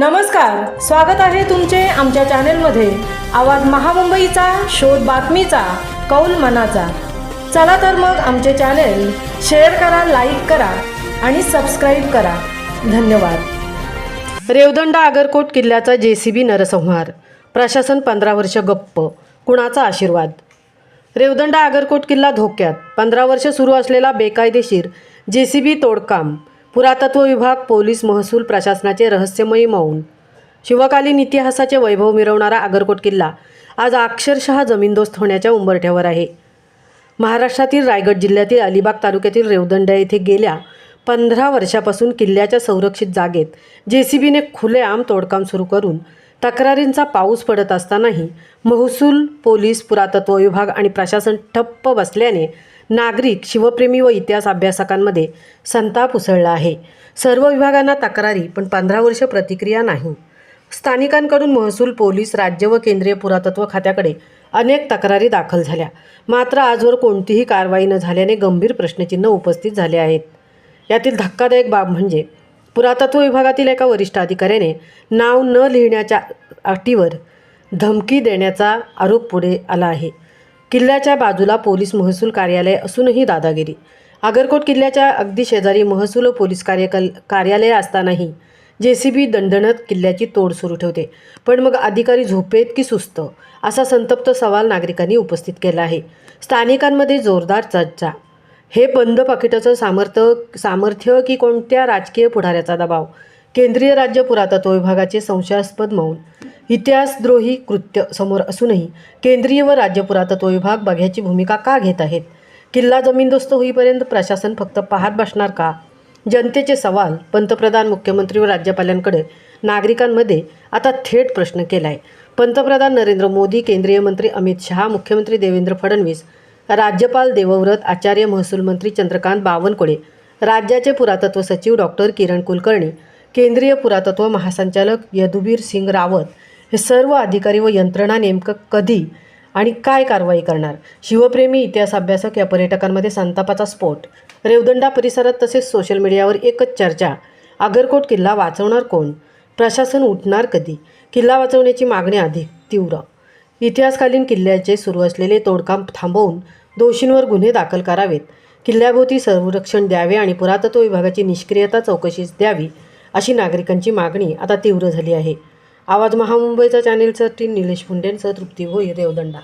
नमस्कार, स्वागत आहे तुमचे आमच्या चॅनेलमध्ये। आवाज महामुंबईचा, शोध बातमीचा, कौल मनाचा। चला तर मग आमचे चॅनेल शेअर करा, लाईक करा आणि सबस्क्राईब करा। धन्यवाद। रेवदंडा आगरकोट किल्ल्याचा JCB नरसंहार, प्रशासन 15 वर्ष गप्प, कुणाचा आशीर्वाद। रेवदंडा आगरकोट किल्ला धोक्यात, 15 वर्ष सुरू असलेला बेकायदेशीर JCB तोडकाम, पुरातत्व विभाग, पोलीस, महसूल प्रशासनाचे रहस्यमयी मौन। शिवकालीन इतिहासाचे वैभव मिरवणारा आगरकोट किल्ला आज अक्षरशः जमीनदोस्त होण्याच्या उंबरठ्यावर आहे। महाराष्ट्रातील रायगड जिल्ह्यातील अलिबाग तालुक्यातील रेवदंडा येथे गेल्या 15 वर्षापासून किल्ल्याच्या संरक्षित जागेत JCBने खुलेआम तोडकाम सुरू करून तक्रारींचा पाऊस पडत असतानाही महसूल, पोलीस, पुरातत्व विभाग आणि प्रशासन ठप्प बसल्याने नागरिक, शिवप्रेमी व इतिहास अभ्यासकांमध्ये संताप उसळला आहे। सर्व विभागांना तक्रारी, पण 15 वर्ष प्रतिक्रिया नाही। स्थानिकांकडून महसूल, पोलीस, राज्य व केंद्रीय पुरातत्व खात्याकडे अनेक तक्रारी दाखल झाल्या, मात्र आजवर कोणतीही कारवाई न झाल्याने गंभीर प्रश्नचिन्ह उपस्थित झाले आहेत। यातील धक्कादायक बाब म्हणजे पुरातत्व विभागातील एका वरिष्ठ अधिकाऱ्याने नाव न लिहिण्याच्या अटीवर धमकी देण्याचा आरोप पुढे आला आहे। किल्ल्याच्या बाजूला पोलीस महसूल कार्यालय असूनही दादागिरी। आगरकोट किल्ल्याच्या अगदी शेजारी महसूल व पोलीस कार्यालय असतानाही JCB दणदणत किल्ल्याची तोड सुरू ठेवते। पण मग अधिकारी झोपेत की सुस्त, असा संतप्त सवाल नागरिकांनी उपस्थित केला आहे। स्थानिकांमध्ये जोरदार चर्चा, हे बंद पाकिटाचं सामर्थ्य की कोणत्या राजकीय पुढाऱ्याचा दबाव। केंद्रीय राज्य पुरातत्व विभागाचे संशयास्पद मौन, इतिहासद्रोही कृत्य समोर असूनही केंद्रीय व राज्य पुरातत्व विभाग बघ्याची भूमिका का घेत आहेत। किल्ला जमीनदोस्त होईपर्यंत प्रशासन फक्त पाहत बसणार का? जनतेचे सवाल पंतप्रधान, मुख्यमंत्री व राज्यपालांकडे नागरिकांमध्ये आता थेट प्रश्न केला आहे। पंतप्रधान नरेंद्र मोदी, केंद्रीय मंत्री अमित शहा, मुख्यमंत्री देवेंद्र फडणवीस, राज्यपाल देवव्रत आचार्य, महसूल मंत्री चंद्रकांत बावनकुळे, राज्याचे पुरातत्व सचिव डॉक्टर किरण कुलकर्णी, केंद्रीय पुरातत्व महासंचालक यदुबीर सिंग रावत, हे सर्व अधिकारी व यंत्रणा नेमकं कधी आणि काय कारवाई करणार? शिवप्रेमी, इतिहास अभ्यासक या पर्यटकांमध्ये संतापाचा स्फोट। रेवदंडा परिसरात तसेच सोशल मीडियावर एकच चर्चा, आगरकोट किल्ला वाचवणार कोण? प्रशासन उठणार कधी? किल्ला वाचवण्याची मागणी अधिक तीव्र। इतिहासकालीन किल्ल्याचे सुरू असलेले तोडकाम थांबवून दोषींवर गुन्हे दाखल करावेत, किल्ल्याभोवती संरक्षण द्यावे आणि पुरातत्व विभागाची निष्क्रियता चौकशीस द्यावी, अशी नागरिकांची मागणी आता तीव्र झाली आहे। आवाज महामुंबईचा चॅनेलसाठी निलेश पुंडेंसह तृप्ती भोई, रेवदंडा।